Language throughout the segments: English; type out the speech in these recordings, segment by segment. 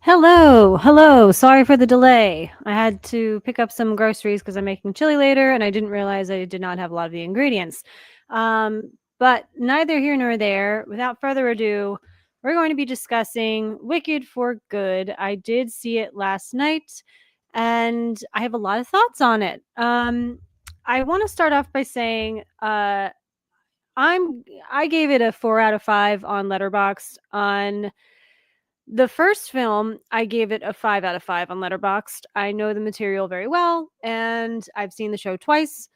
Hello. Sorry for the delay. I had to pick up some groceries because I'm making chili later, and I didn't realize I did not have a lot of the ingredients. But neither here nor there. Without further ado, we're going to be discussing Wicked for Good. I did see it last night, and I have a lot of thoughts on it. I want to start off by saying I gave it a 4 out of 5 on Letterboxd. On the first film, I gave it a 5 out of 5 on Letterboxd. I know the material very well, and I've seen the show twice.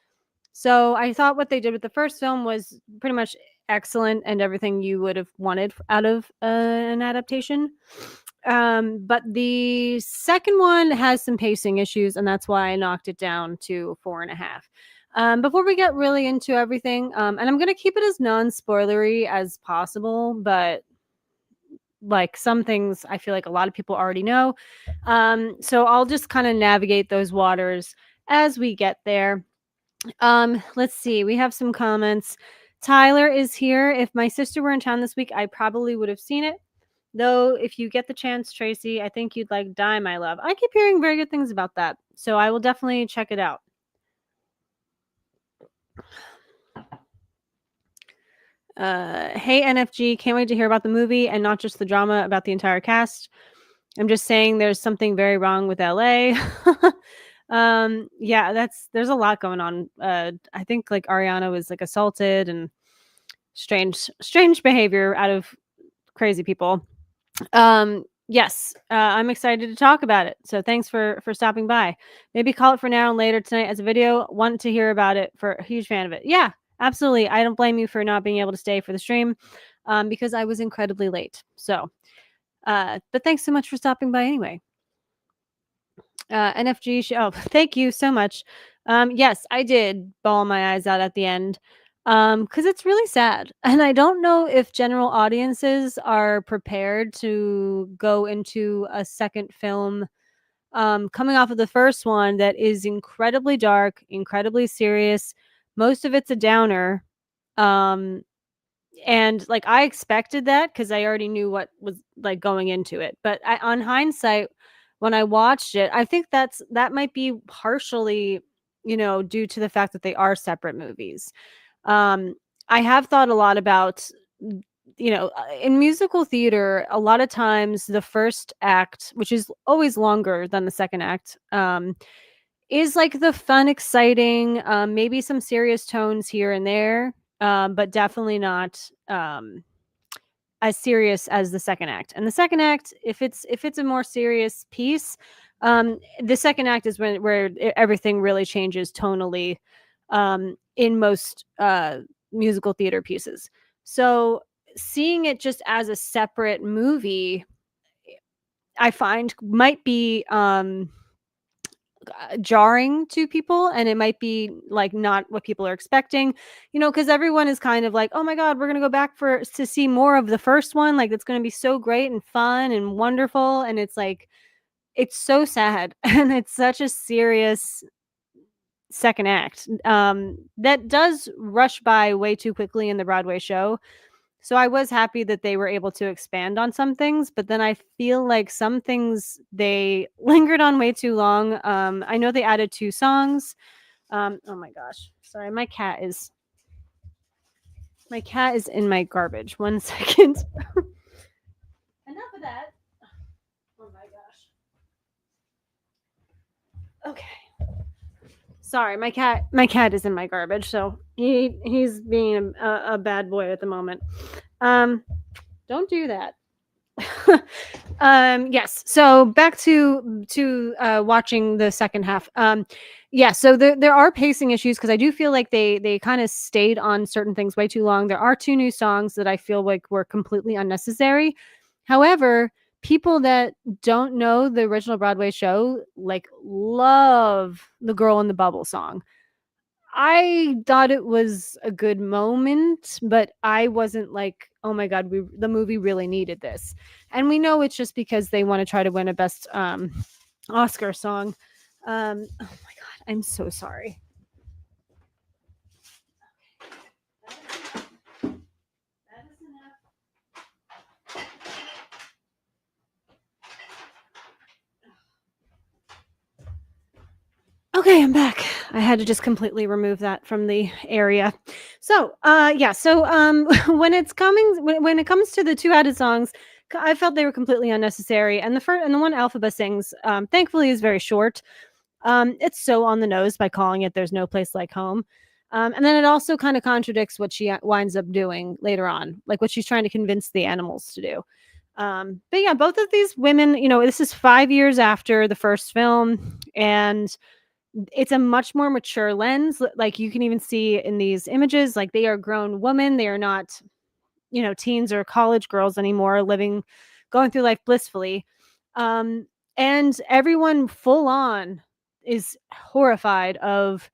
So I thought what they did with the first film was pretty much excellent and everything you would have wanted out of an adaptation. But the second one has some pacing issues, and that's why I knocked it down to 4.5. Before we get really into everything, and I'm going to keep it as non-spoilery as possible, but like some things I feel like a lot of people already know. So I'll just kind of navigate those waters as we get there. Let's see. We have some comments. Tyler is here. If my sister were in town this week, I probably would have seen it. Though, if you get the chance, Tracy, I think you'd like Die, My Love. I keep hearing very good things about that. So I will definitely check it out. Hey, NFG, can't wait to hear about the movie and not just the drama about the entire cast. I'm just saying there's something very wrong with LA. Yeah, there's a lot going on. I think like Ariana was like assaulted and strange behavior out of crazy people. Yes, I'm excited to talk about it. So thanks for stopping by. Maybe call it for now and later tonight as a video. Want to hear about it, for a huge fan of it. Yeah, absolutely. I don't blame you for not being able to stay for the stream, because I was incredibly late. So, but thanks so much for stopping by anyway. NFG. Oh, thank you so much. Yes, I did bawl my eyes out at the end, because it's really sad, and I don't know if general audiences are prepared to go into a second film, coming off of the first one that is incredibly dark, incredibly serious. Most of it's a downer, um, and like I expected that because I already knew what was like going into it. But on hindsight, when I watched it, I think that might be partially, due to the fact that they are separate movies. Um, I have thought a lot about, in musical theater, a lot of times the first act, which is always longer than the second act, is like the fun, exciting, maybe some serious tones here and there, but definitely not as serious as the second act. And the second act, if it's a more serious piece, the second act is where everything really changes tonally, in most musical theater pieces. So seeing it just as a separate movie, I find might be jarring to people, and it might be like not what people are expecting, because everyone is kind of like, oh my god, we're gonna go back to see more of the first one, like it's gonna be so great and fun and wonderful, and it's like it's so sad and it's such a serious second act, that does rush by way too quickly in the Broadway show. So I was happy that they were able to expand on some things, but then I feel like some things they lingered on way too long. I know they added 2 songs. Oh my gosh. Sorry, my cat is in my garbage. 1 second. Enough of that. Oh my gosh. Okay. Sorry, my cat is in my garbage, so he's being a bad boy at the moment. Don't do that. Yes, so back to watching the second half. Yeah, so there are pacing issues because I do feel like they kind of stayed on certain things way too long. There are 2 new songs that I feel like were completely unnecessary. However, people that don't know the original Broadway show like love the Girl in the Bubble song. I thought it was a good moment, but I wasn't like, "Oh my god, the movie really needed this." And we know it's just because they wanna try to win a best, Oscar song. Oh my god, I'm so sorry. That is enough. Okay, I'm back. I had to just completely remove that from the area. So, yeah, so when it comes to the two added songs, I felt they were completely unnecessary. And the one Alphaba sings, thankfully, is very short. It's so on the nose by calling it "There's No Place Like Home," and then it also kind of contradicts what she winds up doing later on, like what she's trying to convince the animals to do. But yeah, both of these women, this is 5 years after the first film, and it's a much more mature lens. Like you can even see in these images, like they are grown women. They are not, teens or college girls anymore, going through life blissfully. Um, and everyone full on is horrified of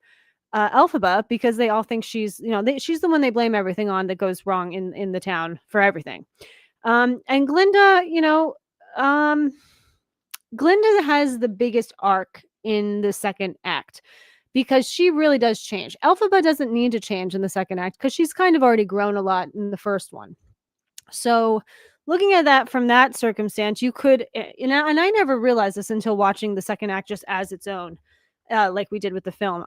Elphaba because they all think she's the one they blame everything on that goes wrong in the town for everything. And um, Glinda has the biggest arc in the second act because she really does change. Elphaba doesn't need to change in the second act because she's kind of already grown a lot in the first one. So, looking at that from that circumstance, you could, and I never realized this until watching the second act just as its own, like we did with the film.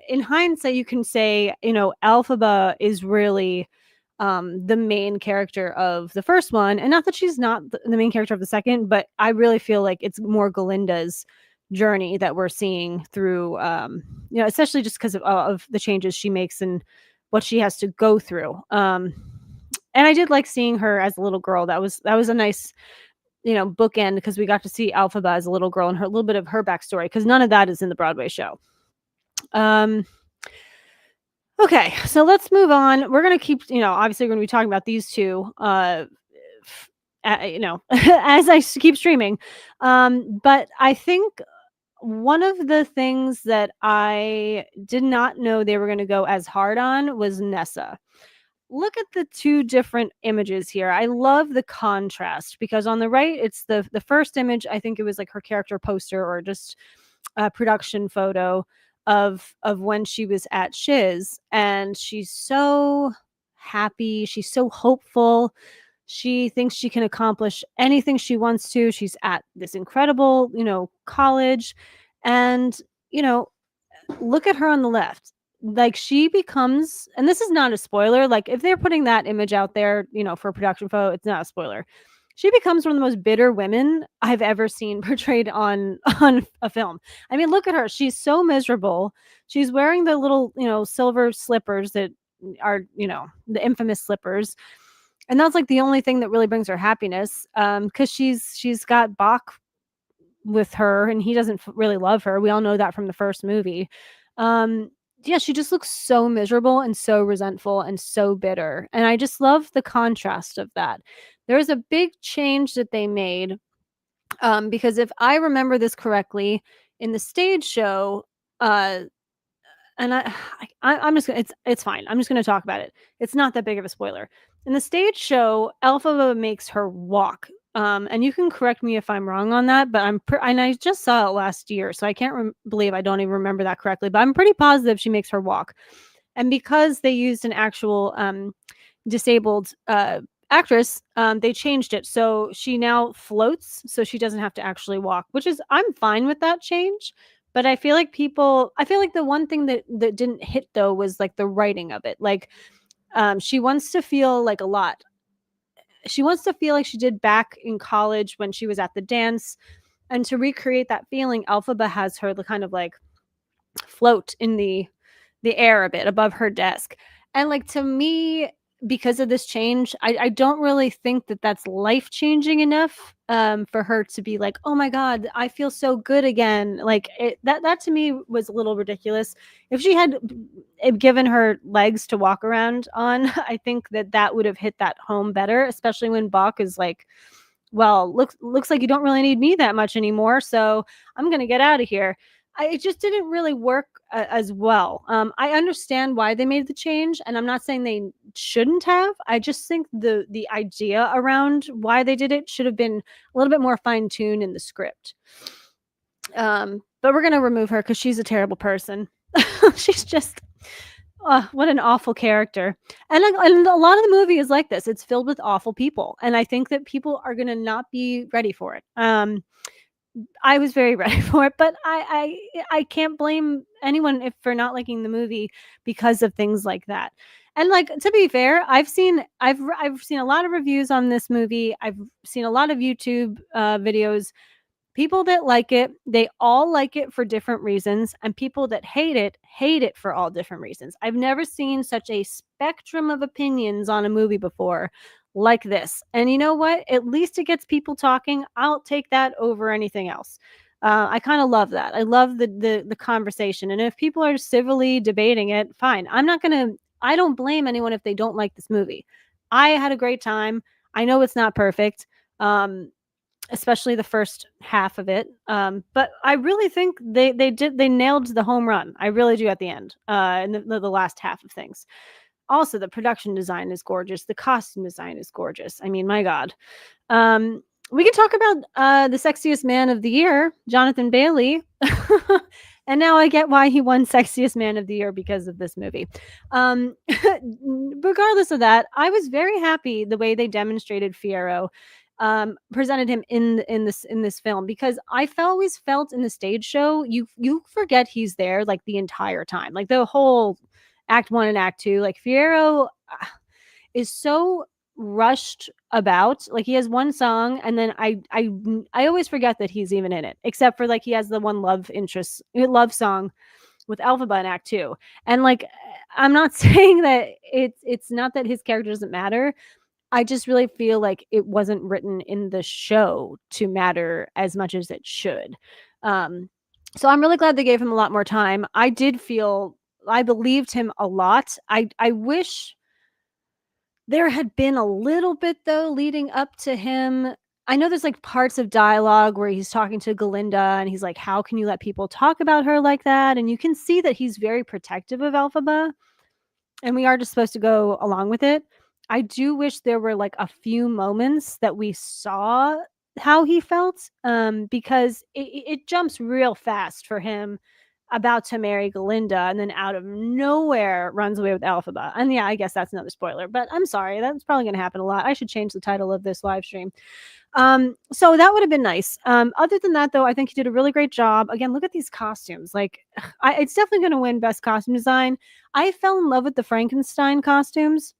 In hindsight, you can say, Alphaba is really the main character of the first one, and not that she's not the main character of the second, but I really feel like it's more Galinda's journey that we're seeing through, especially just because of the changes she makes and what she has to go through. And I did like seeing her as a little girl. That was a nice, bookend because we got to see Alphaba as a little girl and her a little bit of her backstory because none of that is in the Broadway show. Um, okay, so let's move on. We're gonna keep, obviously we're gonna be talking about these two, as keep streaming. But I think one of the things that I did not know they were going to go as hard on was Nessa. Look at the two different images here. I love the contrast because on the right, it's the first image. I think it was like her character poster or just a production photo of when she was at Shiz, and she's so happy. She's so hopeful. She thinks she can accomplish anything she wants to. She's at this incredible, college, and you know look at her on the left. Like she becomes, and this is not a spoiler, like if they're putting that image out there, for a production photo, it's not a spoiler. She becomes one of the most bitter women I've ever seen portrayed on a film. I mean, look at her. She's so miserable. She's wearing the little, silver slippers that are, the infamous slippers. And that's like the only thing that really brings her happiness. Because she's got Bach with her and he doesn't really love her. We all know that from the first movie. Um, yeah, she just looks so miserable and so resentful and so bitter. And I just love the contrast of that. There's a big change that they made, because if I remember this correctly, in the stage show, uh, and I'm just gonna, it's fine. I'm just gonna talk about it. It's not that big of a spoiler. In the stage show, Alpha makes her walk. And you can correct me if I'm wrong on that, but and I just saw it last year, so I can't believe I don't even remember that correctly. But I'm pretty positive she makes her walk, and because they used an actual disabled actress, they changed it so she now floats, so she doesn't have to actually walk, which is I'm fine with that change. But I feel like the one thing that didn't hit though was like the writing of it. Like she wants to feel like a lot. She wants to feel like she did back in college when she was at the dance, and to recreate that feeling, Alphaba has her kind of like float in the air a bit above her desk. And like to me, because of this change, I don't really think that that's life changing enough for her to be like, oh my god, I feel so good again. Like that to me was a little ridiculous. If she had given her legs to walk around on, I think that would have hit that home better, especially when Bach is like, well, looks like you don't really need me that much anymore, so I'm gonna get out of here. It just didn't really work as well. I understand why they made the change, and I'm not saying they shouldn't have. I just think the idea around why they did it should have been a little bit more fine tuned in the script. But we're gonna remove her because she's a terrible person. She's just what an awful character. And a lot of the movie is like this. It's filled with awful people, and I think that people are gonna not be ready for it. I was very ready for it, but I can't blame anyone if for not liking the movie because of things like that. And like to be fair, I've seen a lot of reviews on this movie. I've seen a lot of YouTube videos. People that like it, they all like it for different reasons, and people that hate it for all different reasons. I've never seen such a spectrum of opinions on a movie before like this. And you know what? At least it gets people talking. I'll take that over anything else. I kind of love that. I love the conversation. And if people are civilly debating it, fine. I don't blame anyone if they don't like this movie. I had a great time. I know it's not perfect. Especially the first half of it. But I really think they nailed the home run. I really do at the end, in the last half of things. Also, the production design is gorgeous. The costume design is gorgeous. I mean, my God. Um, we can talk about the sexiest man of the year, Jonathan Bailey. And now I get why he won sexiest man of the year because of this movie. Regardless of that, I was very happy the way they demonstrated Fiyero, presented him in this film, because always felt in the stage show you forget he's there like the entire time, like the whole act 1 and act 2. Like Fiyero is so rushed about. Like he has one song, and then I always forget that he's even in it, except for like he has the one love song with Elphaba in Act 2. And like I'm not saying that it's not that his character doesn't matter. I just really feel like it wasn't written in the show to matter as much as it should. Um, so I'm really glad they gave him a lot more time. I believed him a lot. I wish there had been a little bit though leading up to him. I know there's like parts of dialogue where he's talking to Galinda and he's like, "How can you let people talk about her like that?" And you can see that he's very protective of Elphaba, and we are just supposed to go along with it. I do wish there were like a few moments that we saw how he felt, because it jumps real fast for him about to marry Galinda, and then out of nowhere runs away with Elphaba. And yeah, I guess that's another spoiler, but I'm sorry, that's probably going to happen a lot. I should change the title of this live stream. So that would have been nice. Other than that, though, I think he did a really great job. Again, look at these costumes. Like, it's definitely going to win best costume design. I fell in love with the Frankenstein costumes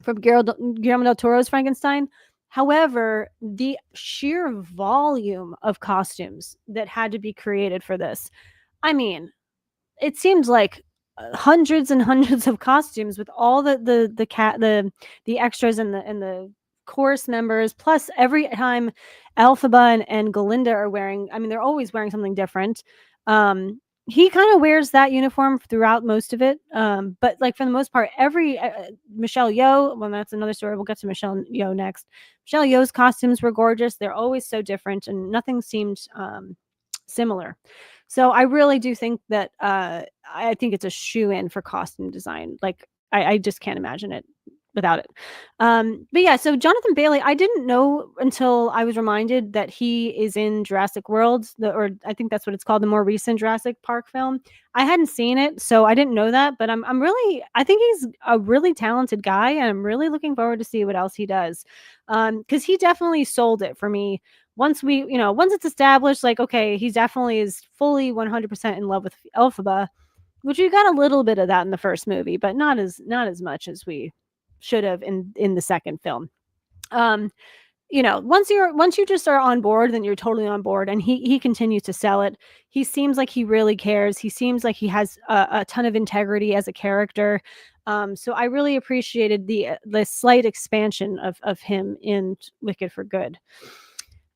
from Guillermo del Toro's Frankenstein. However, the sheer volume of costumes that had to be created for this, I mean, it seemed like hundreds and hundreds of costumes with all the extras and the chorus members, plus every time Elphaba and Galinda are wearing, I mean, they're always wearing something different. He kind of wears that uniform throughout most of it, but like for the most part, every Michelle Yeoh, well, that's another story, we'll get to Michelle Yeoh next. Michelle Yeoh's costumes were gorgeous. They're always so different, and nothing seemed similar. So I really do think that I think it's a shoe-in for costume design. Like I just can't imagine it without it. But yeah, so Jonathan Bailey, I didn't know until I was reminded that he is in Jurassic World, or I think that's what it's called, the more recent Jurassic Park film. I hadn't seen it, so I didn't know that. But I think he's a really talented guy, and I'm really looking forward to see what else he does. Because he definitely sold it for me. Once it's established, like, okay, he definitely is fully 100% in love with Elphaba, which we got a little bit of that in the first movie, but not as much as we should have in the second film. Once you just are on board, then you're totally on board, and he continues to sell it. He seems like he really cares. He seems like he has a ton of integrity as a character. So I really appreciated the slight expansion of him in Wicked for Good.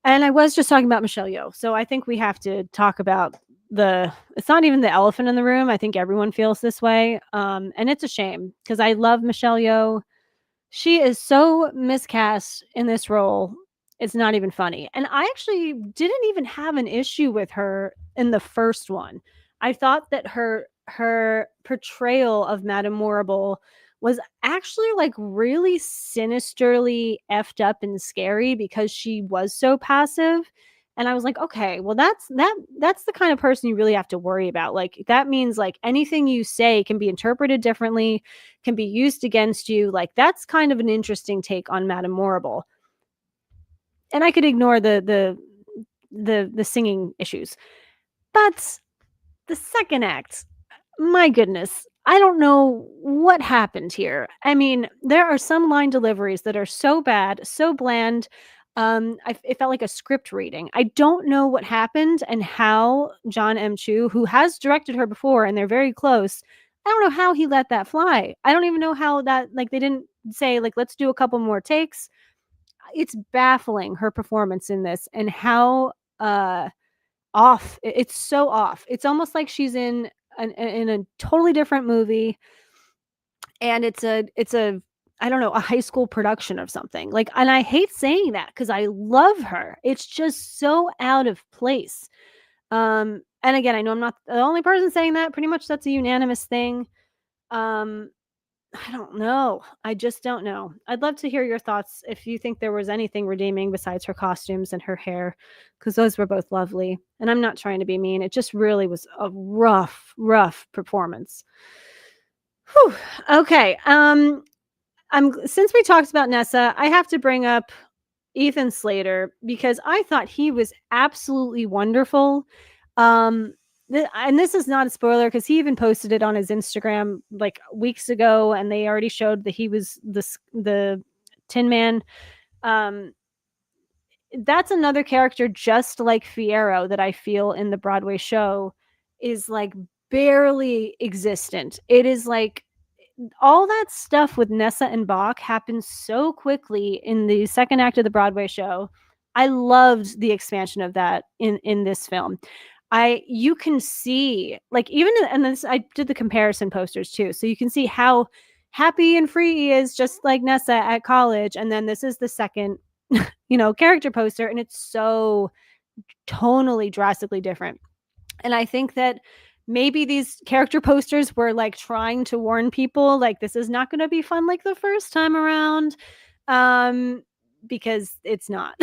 And I was just talking about Michelle Yeoh, so I think we have to talk about it's not even the elephant in the room. I think everyone feels this way. And it's a shame because I love Michelle Yeoh. She is so miscast in this role. It's not even funny. And I actually didn't even have an issue with her in the first one. I thought that her portrayal of Madame Morrible was actually like really sinisterly effed up and scary because she was so passive. And I was like, okay, well that's the kind of person you really have to worry about. Like that means like anything you say can be interpreted differently, can be used against you. Like that's kind of an interesting take on Madame Morrible. And I could ignore the singing issues. But the second act, my goodness, I don't know what happened here. I mean, there are some line deliveries that are so bad, so bland. It felt like a script reading. I don't know what happened and how John M. Chu, who has directed her before and they're very close, I don't know how he let that fly. I don't even know how that, like, they didn't say, like, let's do a couple more takes. It's baffling her performance in this and how off. It's so off. It's almost like she's in a totally different movie, and it's a I don't know, a high school production of something. Like, and I hate saying that because I love her. It's just so out of place. And again, I know I'm not the only person saying that. Pretty much that's a unanimous thing. Um, I don't know. I just don't know. I'd love to hear your thoughts if you think there was anything redeeming besides her costumes and her hair, because those were both lovely. And I'm not trying to be mean. It just really was a rough, rough performance. Whew. Okay. Since we talked about Nessa, I have to bring up Ethan Slater because I thought he was absolutely wonderful. Um, and this is not a spoiler because he even posted it on his Instagram like weeks ago, and they already showed that he was the Tin Man. Um, that's another character just like Fierro that I feel in the Broadway show is like barely existent. It is like all that stuff with Nessa and Bach happens so quickly in the second act of the Broadway show. I loved the expansion of that in this film. You can see, like, even and this I did the comparison posters too, so you can see how happy and free he is, just like Nessa at college. And then this is the second, character poster, and it's so tonally drastically different. And I think that maybe these character posters were like trying to warn people like this is not going to be fun like the first time around, um because it's not.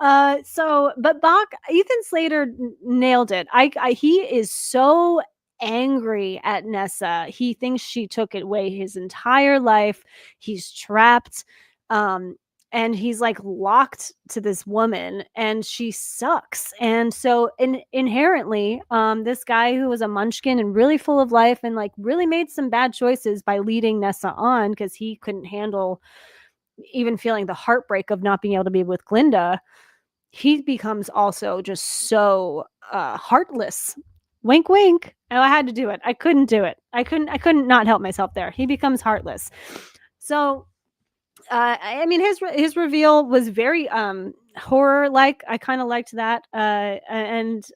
But Bach, Ethan Slater nailed it. He is so angry at Nessa. He thinks she took it away his entire life. He's trapped. Um, and he's like locked to this woman and she sucks. And so inherently, this guy who was a munchkin and really full of life and like really made some bad choices by leading Nessa on because he couldn't handle even feeling the heartbreak of not being able to be with Glinda. He becomes also just so heartless. Wink wink. Oh, I had to do it. I couldn't do it. I couldn't not help myself there. He becomes heartless. So I mean, his reveal was very horror like. I kind of liked that. And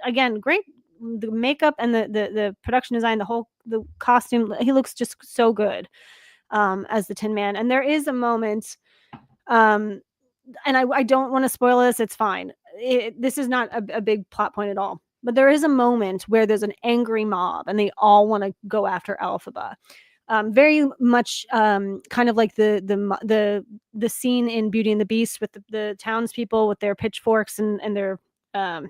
again, great, the makeup and the production design, the costume. He looks just so good as the Tin Man. And there is a moment, um, and I don't want to spoil this. It's fine. This is not a big plot point at all. But there is a moment where there's an angry mob and they all want to go after Alphaba. Very much kind of like the scene in Beauty and the Beast with the townspeople with their pitchforks and their I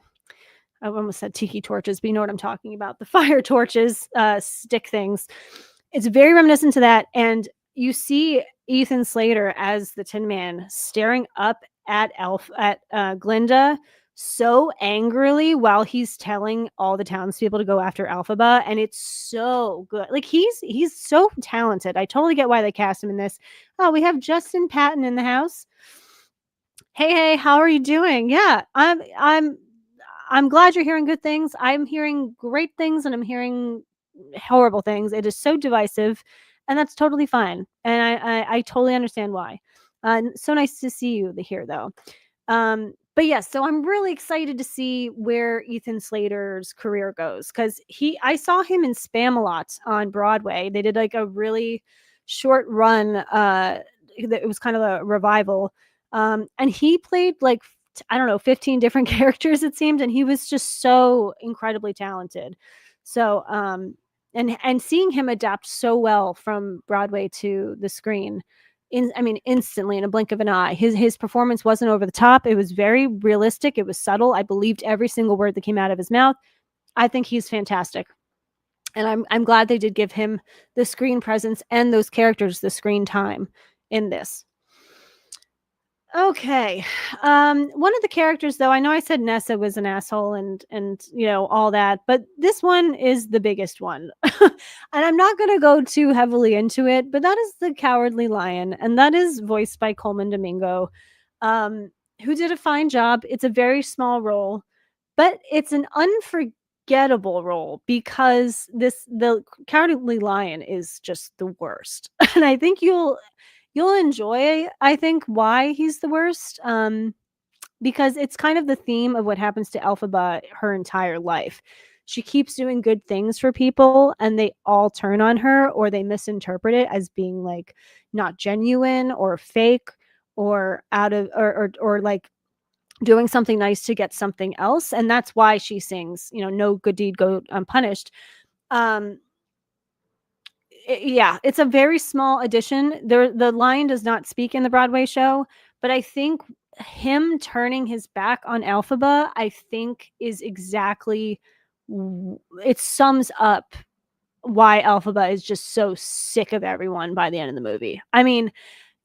almost said tiki torches, but you know what I'm talking about. The fire torches, stick things. It's very reminiscent to that. And you see Ethan Slater as the Tin Man staring up at Glinda so angrily while he's telling all the townspeople to go after Alphaba, and it's so good. Like he's so talented. I totally get why they cast him in this. Oh, we have Justin Patton in the house. Hey, how are you doing? Yeah, I'm glad you're hearing good things. I'm hearing great things and I'm hearing horrible things. It is so divisive, and that's totally fine. And I totally understand why. So nice to see you here, though. But yes, so I'm really excited to see where Ethan Slater's career goes because I saw him in Spam-A-Lot on Broadway. They did like a really short run. It was kind of a revival. And he played like I don't know, 15 different characters it seemed, and he was just so incredibly talented. So and seeing him adapt so well from Broadway to the screen, instantly in a blink of an eye. His performance wasn't over the top. It was very realistic. It was subtle. I believed every single word that came out of his mouth. I think he's fantastic. And I'm glad they did give him the screen presence and those characters the screen time in this. Okay. One of the characters though, I know I said Nessa was an asshole and all that, but this one is the biggest one. And I'm not going to go too heavily into it, but that is the Cowardly Lion, and that is voiced by Coleman Domingo, um who did a fine job. It's a very small role, but it's an unforgettable role because the Cowardly Lion is just the worst. And I think you'll enjoy, I think, why he's the worst, because it's kind of the theme of what happens to Elphaba her entire life. She keeps doing good things for people, and they all turn on her, or they misinterpret it as being like not genuine or fake, or out of or like doing something nice to get something else. And that's why she sings, no good deed go unpunished. Um, yeah, it's a very small addition. The lion does not speak in the Broadway show, but I think him turning his back on Elphaba, I think, is exactly it sums up why Elphaba is just so sick of everyone by the end of the movie. I mean,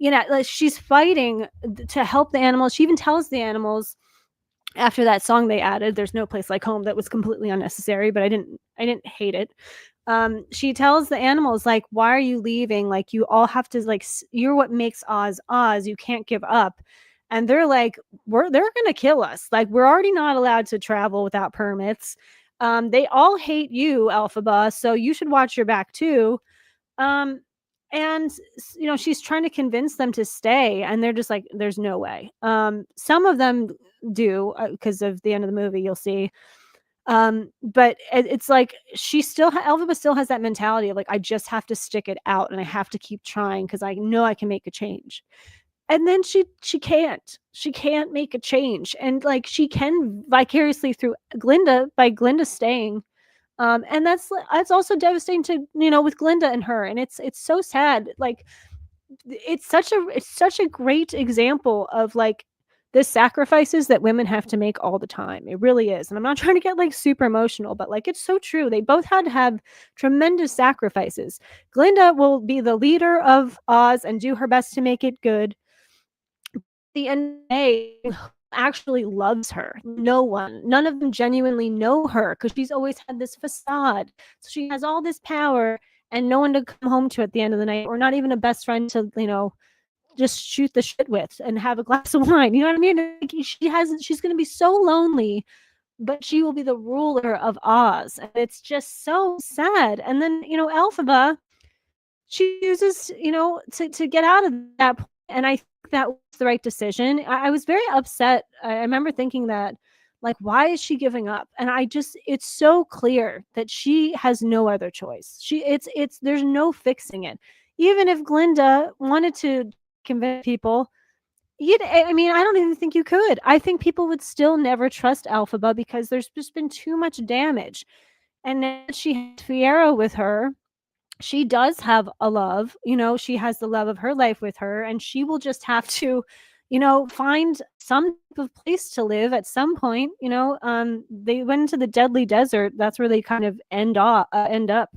like, she's fighting to help the animals. She even tells the animals after that song they added, "There's No Place Like Home," that was completely unnecessary, but I didn't hate it. She tells the animals, like, "Why are you leaving? Like, you all have to, like, you're what makes Oz Oz. You can't give up." And they're like, they're gonna kill us. Like, we're already not allowed to travel without permits. They all hate you, Elphaba, so you should watch your back too. Um, and she's trying to convince them to stay, and they're just like, "There's no way." Some of them do, because of the end of the movie, you'll see. But it's like Elphaba still has that mentality of like, I just have to stick it out and I have to keep trying because I know I can make a change. And then she can't make a change, and like she can vicariously through Glinda by Glinda staying. And that's also devastating to, with Glinda and her, and it's so sad. Like, it's such a great example of like the sacrifices that women have to make all the time. It really is. And I'm not trying to get like super emotional, but like it's so true. They both had to have tremendous sacrifices. Glinda will be the leader of Oz and do her best to make it good. The end of the day, who actually loves her? No one. None of them genuinely know her because she's always had this facade. So she has all this power and no one to come home to at the end of the night, or not even a best friend to, just shoot the shit with and have a glass of wine. You know what I mean? Like, she's going to be so lonely, but she will be the ruler of Oz. And it's just so sad. And then, Elphaba, she chooses, to get out of that point, and I think that was the right decision. I was very upset. I remember thinking that, like, why is she giving up? And it's so clear that she has no other choice. There's no fixing it. Even if Glinda wanted to convince people, I mean, I don't even think you could. I think people would still never trust Elphaba because there's just been too much damage. And now she has Fiero with her. She does have a love, she has the love of her life with her, and she will just have to, find some type of place to live at some point. They went into the deadly desert. That's where they kind of end up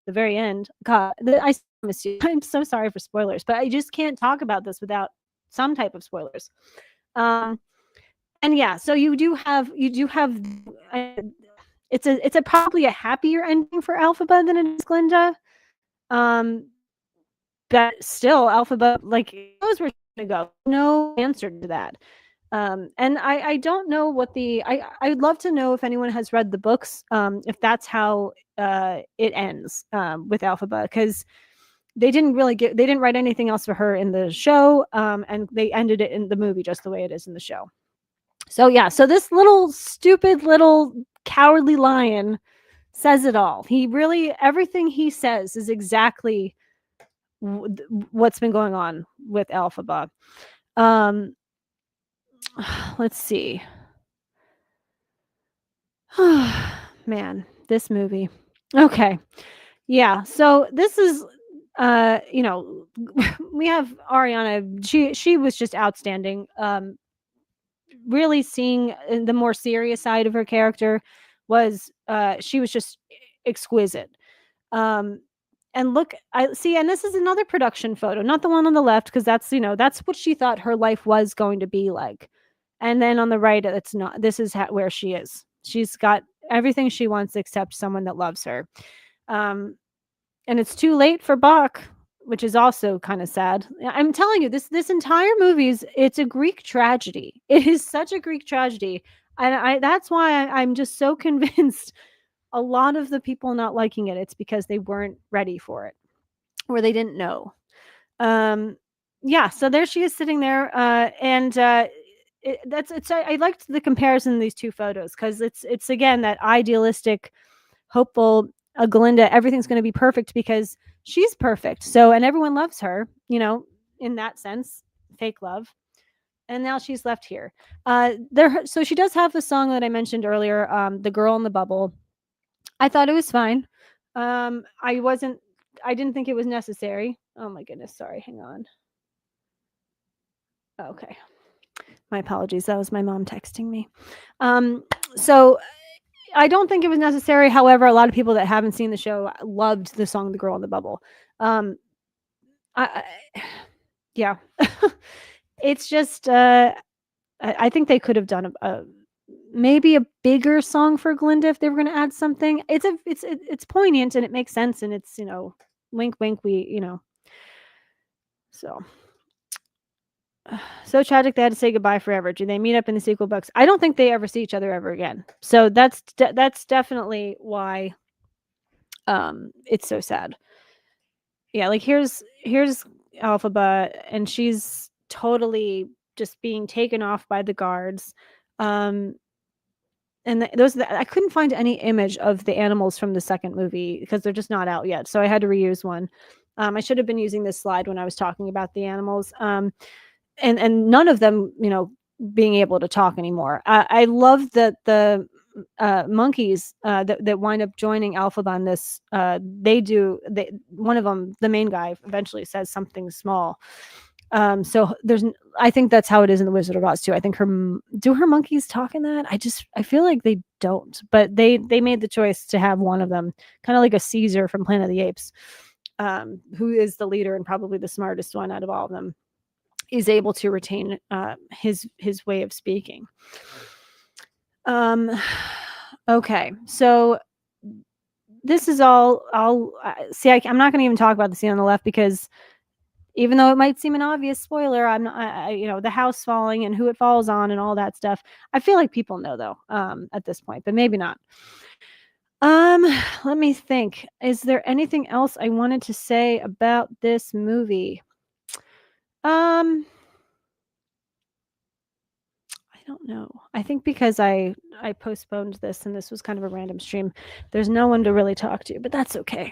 the very end. God, I promise you, I'm so sorry for spoilers, but I just can't talk about this without some type of spoilers. Um, and yeah, so you do have uh, it's a probably a happier ending for Elphaba than it is Glinda. Um, but still, Elphaba, like, knows where she's gonna go. No answer to that. And I don't know what I'd love to know if anyone has read the books, if that's how it ends, with Elphaba, because they didn't write anything else for her in the show, and they ended it in the movie just the way it is in the show. So yeah, so this little stupid little cowardly lion says it all. He really Everything he says is exactly what's been going on with Elphaba. Um, let's see. Man, this movie. Okay. Yeah. So this is, we have Ariana. She was just outstanding. Really seeing the more serious side of her character was, she was just exquisite. Um, And look, I see, and this is another production photo, not the one on the left, because that's, that's what she thought her life was going to be like. And then on the right, it's not. This is where she is. She's got everything she wants except someone that loves her. Um, and it's too late for Bach, which is also kind of sad. I'm telling you, this entire it's a Greek tragedy. It is such a Greek tragedy, and that's why I'm just so convinced. A lot of the people not liking it's because they weren't ready for it, or they didn't know. Um, yeah, so there she is sitting there, and I liked the comparison in these two photos because it's again that idealistic, hopeful Glinda. Everything's going to be perfect because she's perfect. So, and everyone loves her, in that sense, fake love. And now she's left here. So she does have the song that I mentioned earlier, "The Girl in the Bubble." I thought it was fine. I wasn't. I didn't think it was necessary. Oh my goodness, sorry. Hang on. Okay. My apologies. That was my mom texting me. So I don't think it was necessary. However, a lot of people that haven't seen the show loved the song "The Girl in the Bubble." Um, I yeah, it's just I think they could have done a maybe a bigger song for Glinda if they were going to add something. It's poignant and it makes sense, and it's wink wink, we so. So tragic they had to say goodbye forever. Do they meet up in the sequel books? I don't think they ever see each other ever again. So that's definitely why it's so sad. Yeah, like here's Alphaba, and she's totally just being taken off by the guards. Um and I couldn't find any image of the animals from the second movie because they're just not out yet. So I had to reuse one. I should have been using this slide when I was talking about the animals. And none of them, being able to talk anymore. I love that the monkeys that wind up joining Alphaba on this. One of them, the main guy, eventually says something small. So I think that's how it is in the Wizard of Oz too. I think do her monkeys talk in that? I feel like they don't, but they made the choice to have one of them, kind of like a Caesar from Planet of the Apes, who is the leader and probably the smartest one out of all of them, is able to retain his way of speaking. Okay, so this is all. I'll see. I'm not going to even talk about the scene on the left because even though it might seem an obvious spoiler, I'm not. The house falling and who it falls on and all that stuff. I feel like people know though at this point, but maybe not. Let me think. Is there anything else I wanted to say about this movie? I don't know. I think because I postponed this and this was kind of a random stream, there's no one to really talk to, but that's okay.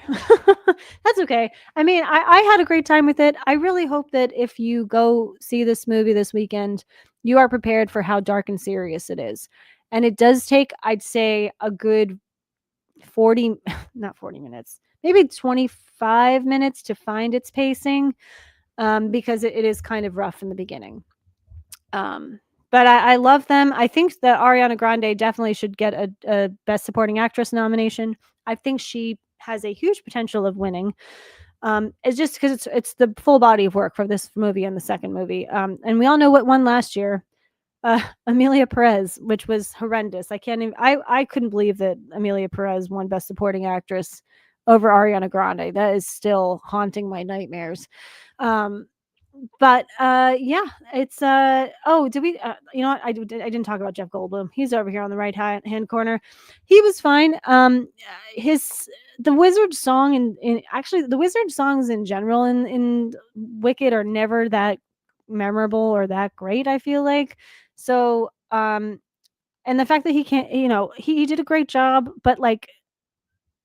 That's okay. I mean, I had a great time with it. I really hope that if you go see this movie this weekend, you are prepared for how dark and serious it is. And it does take, I'd say, a good 40, not 40 minutes, maybe 25 minutes to find its pacing, because it is kind of rough in the beginning. But I love them. I think that Ariana Grande definitely should get a Best Supporting Actress nomination. I think she has a huge potential of winning. It's just because it's the full body of work for this movie and the second movie. And we all know what won last year. Amelia Perez, which was horrendous. I couldn't believe that Amelia Perez won Best Supporting Actress over Ariana Grande. That is still haunting my nightmares. But yeah, it's oh, did we you know what, I didn't talk about Jeff Goldblum. He's over here on the right hand corner. He was fine. His the wizard song in actually the wizard songs in general in Wicked are never that memorable or that great, I feel like. So and the fact that he can't, he did a great job, but like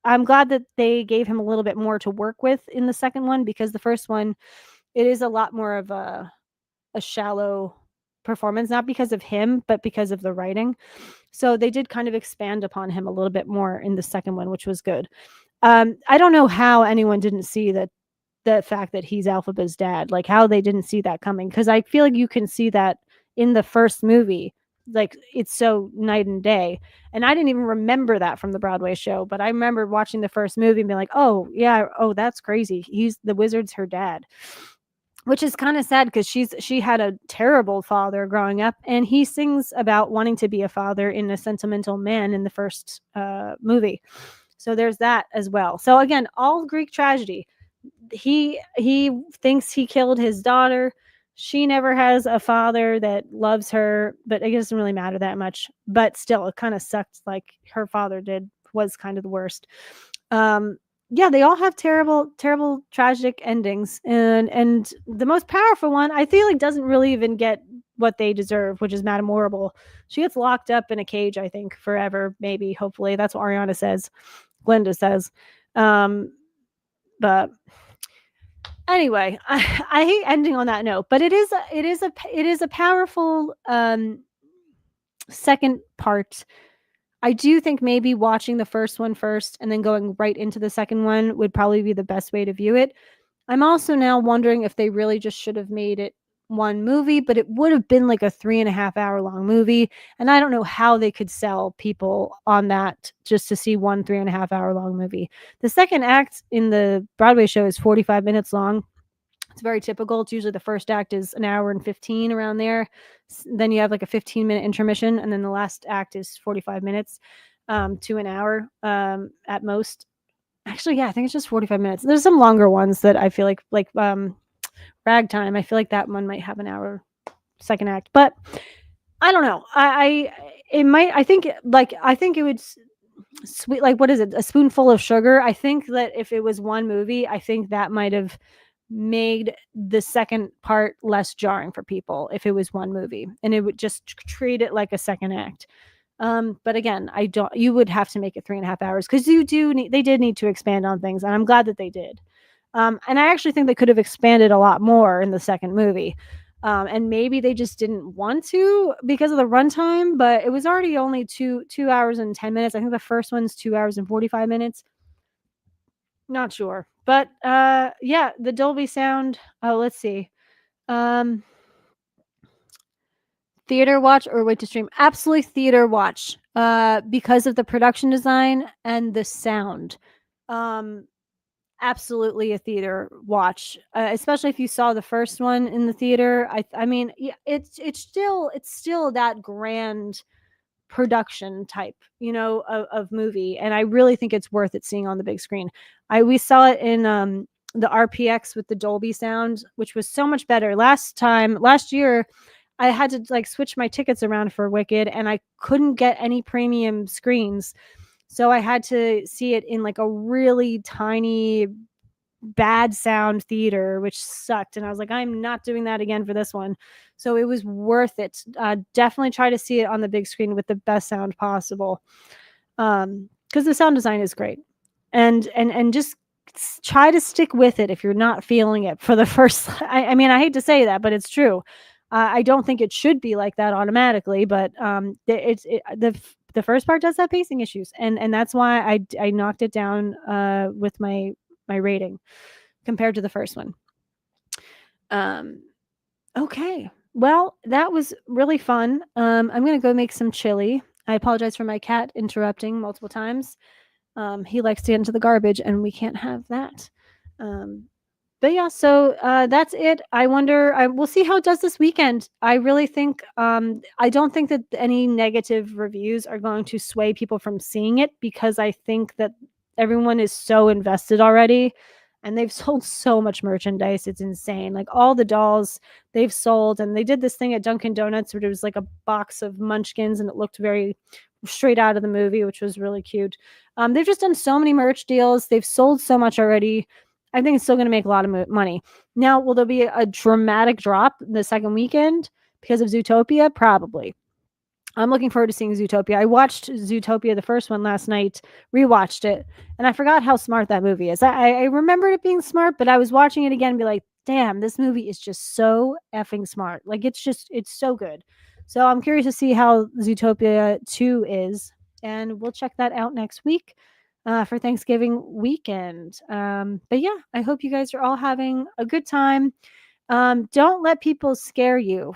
I'm glad that they gave him a little bit more to work with in the second one, because the first one, it is a lot more of a shallow performance, not because of him, but because of the writing. So they did kind of expand upon him a little bit more in the second one, which was good. I don't know how anyone didn't see that the fact that he's Alphaba's dad, like how they didn't see that coming, because I feel like you can see that in the first movie like, it's so night and day. And I didn't even remember that from the Broadway show, but I remember watching the first movie and being like, "Oh, yeah, oh, that's crazy. He's the wizard's her dad." Which is kind of sad because she had a terrible father growing up, and he sings about wanting to be a father in A Sentimental Man in the first movie. So there's that as well. So again, all Greek tragedy. He thinks he killed his daughter. She never has a father that loves her, but it doesn't really matter that much. But still, it kind of sucked. Like her father did was kind of the worst. Um, yeah, they all have terrible, terrible, tragic endings, and the most powerful one, I feel like, doesn't really even get what they deserve, which is Madame Horrible. She gets locked up in a cage, I think, forever, maybe, hopefully. That's what Ariana says. Glinda says. Um, but anyway, I hate ending on that note, but it is a powerful second part. I do think maybe watching the first one first and then going right into the second one would probably be the best way to view it. I'm also now wondering if they really just should have made it one movie, but it would have been like a 3.5 hour long movie. And I don't know how they could sell people on that just to see one 3.5 hour long movie. The second act in the Broadway show is 45 minutes long. It's very typical. It's usually the first act is an hour and 15 around there. Then you have like a 15-minute intermission, and then the last act is 45 minutes to an hour at most. Actually, yeah, I think it's just 45 minutes. There's some longer ones that I feel like Ragtime. I feel like that one might have an hour second act, but I don't know. It might. I think it would sweet, like, what is it? A spoonful of sugar. I think that if it was one movie, I think that might have made the second part less jarring for people if it was one movie, and it would just treat it like a second act. But again, I don't. You would have to make it 3.5 hours because you do need. They did need to expand on things, and I'm glad that they did. And I actually think they could have expanded a lot more in the second movie. And maybe they just didn't want to because of the runtime, but it was already only 2 hours and 10 minutes. I think the first one's 2 hours and 45 minutes. Not sure, but yeah, the Dolby sound. Oh, let's see. Um, Theater watch or wait to stream? Absolutely theater watch. Because of the production design and the sound. Um, Absolutely a theater watch, especially if you saw the first one in the theater. I mean, yeah, it's still that grand production type, of movie, and I really think it's worth it seeing on the big screen. I We saw it in the RPX with the Dolby sound, which was so much better. Last year, I had to like switch my tickets around for Wicked, and I couldn't get any premium screens. So I had to see it in like a really tiny bad sound theater, which sucked. And I was like, I'm not doing that again for this one. So it was worth it. Definitely try to see it on the big screen with the best sound possible. Because the sound design is great. And just try to stick with it if you're not feeling it for the first. I mean, I hate to say that, but it's true. I don't think it should be like that automatically, but the first part does have pacing issues, and that's why I knocked it down with my rating compared to the first one. Okay. Well, that was really fun. I'm gonna go make some chili. I apologize for my cat interrupting multiple times. He likes to get into the garbage, and we can't have that. Um, but yeah, so that's it. We'll see how it does this weekend. I really think I don't think that any negative reviews are going to sway people from seeing it because I think that everyone is so invested already, and they've sold so much merchandise. It's insane. Like all the dolls they've sold, and they did this thing at Dunkin' Donuts where it was like a box of munchkins and it looked very straight out of the movie, which was really cute. They've just done so many merch deals. They've sold so much already. I think it's still going to make a lot of money. Now, will there be a dramatic drop the second weekend because of Zootopia? Probably. I'm looking forward to seeing Zootopia. I watched Zootopia, the first one, last night, rewatched it, and I forgot how smart that movie is. I remembered it being smart, but I was watching it again and be like, damn, this movie is just so effing smart. Like, it's so good. So I'm curious to see how Zootopia 2 is, and we'll check that out next week for Thanksgiving weekend. But yeah, I hope you guys are all having a good time. don't let people scare you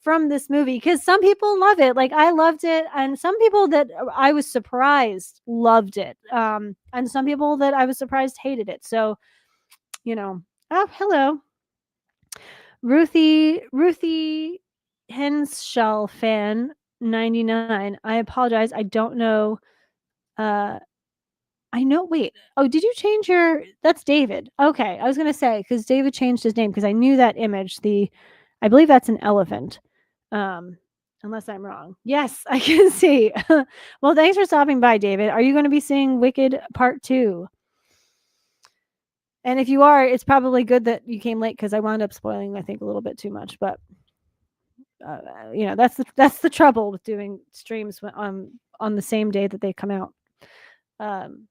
from this movie because some people love it. Like I loved it, and some people that I was surprised loved it. And some people that I was surprised hated it. So, you know, oh, hello. Ruthie Henschel fan 99. I apologize. I don't know. Uh, I know. Wait. Oh, did you change your? That's David. Okay, I was gonna say because David changed his name because I knew that image. I believe that's an elephant. Um, unless I'm wrong. Yes, I can see. Well, thanks for stopping by, David. Are you going to be seeing Wicked Part 2? And if you are, it's probably good that you came late because I wound up spoiling, I think, a little bit too much. But that's the trouble with doing streams on the same day that they come out. Um,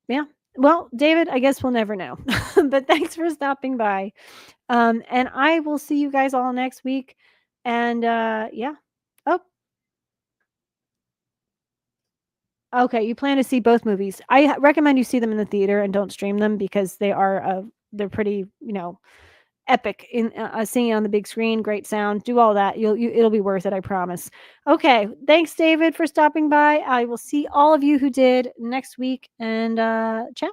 yeah. Well, David, I guess we'll never know. But thanks for stopping by. And I will see you guys all next week. And yeah. Oh, okay. You plan to see both movies. Recommend you see them in the theater and don't stream them because they're pretty, epic in seeing it on the big screen, great sound, do all that. It'll be worth it, I promise. Okay, thanks David for stopping by. I will see all of you who did next week, and ciao.